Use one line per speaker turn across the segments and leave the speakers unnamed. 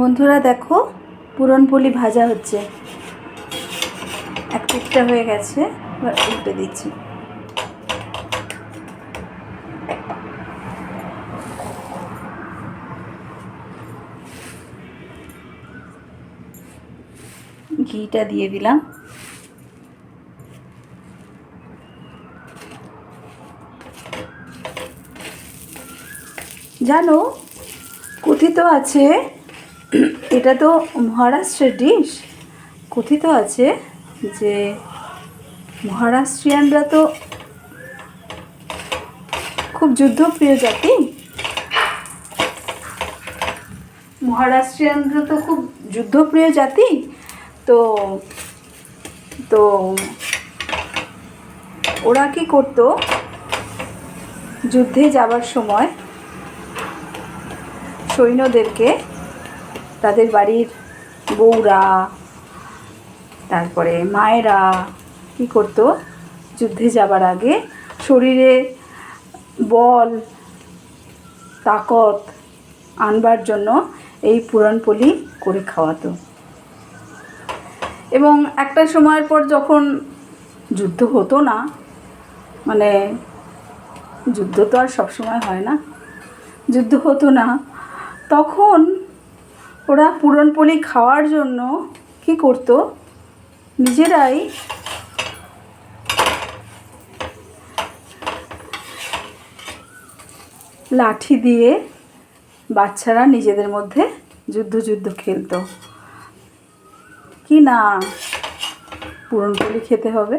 বন্ধুরা দেখো, পুরনপোলি ভাজা হচ্ছে। এক পিঠটা হয়ে গেছে, এবার উল্টে দিচ্ছি। ঘিটা দিয়ে দিলাম। জানো, কথিত আছে, এটা তো মহারাষ্ট্রের ডিশ। কথিত আছে যে মহারাষ্ট্রিয়ানরা তো খুব যুদ্ধপ্রিয় জাতি। মহারাষ্ট্রিয়ানরা তো খুব যুদ্ধপ্রিয় জাতি। তো তো ওরা কী করতো, যুদ্ধে যাবার সময় সৈন্যদেরকে, তাদের বাড়ির বউরা, তারপরে মায়েরা কী করতো, যুদ্ধে যাবার আগে শরীরে বল তাকত আনবার জন্য এই পুরনপোলি করে খাওয়াতো। এবং একটা সময়ের পর যখন যুদ্ধ হতো না, মানে যুদ্ধ তো আর সবসময় হয় না, যুদ্ধ হতো না, তখন ওরা পুরনপোলি খাওয়ার জন্য কী করতো, নিজেরাই লাঠি দিয়ে বাচ্চারা নিজেদের মধ্যে যুদ্ধ খেলতো। কি না, পুরনপোলি খেতে হবে।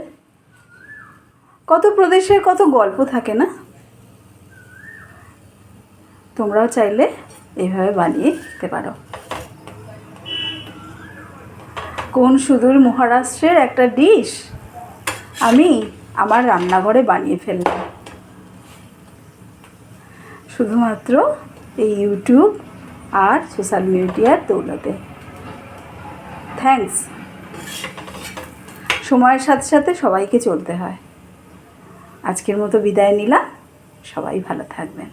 কত প্রদেশের কত গল্প থাকে না? তোমরাও চাইলে এইভাবে বানিয়ে খেতে পারো। কোন সুদূর মহারাষ্ট্রের একটা ডিশ আমি আমার রান্নাঘরে বানিয়ে ফেললাম, শুধুমাত্র এই ইউটিউব আর সোশ্যাল মিডিয়ার দৌলতে। থ্যাঙ্কস। সময়ের সাথে সাথে সবাইকে চলতে হয়। আজকের মতো বিদায় নিলাম। সবাই ভালো থাকবেন।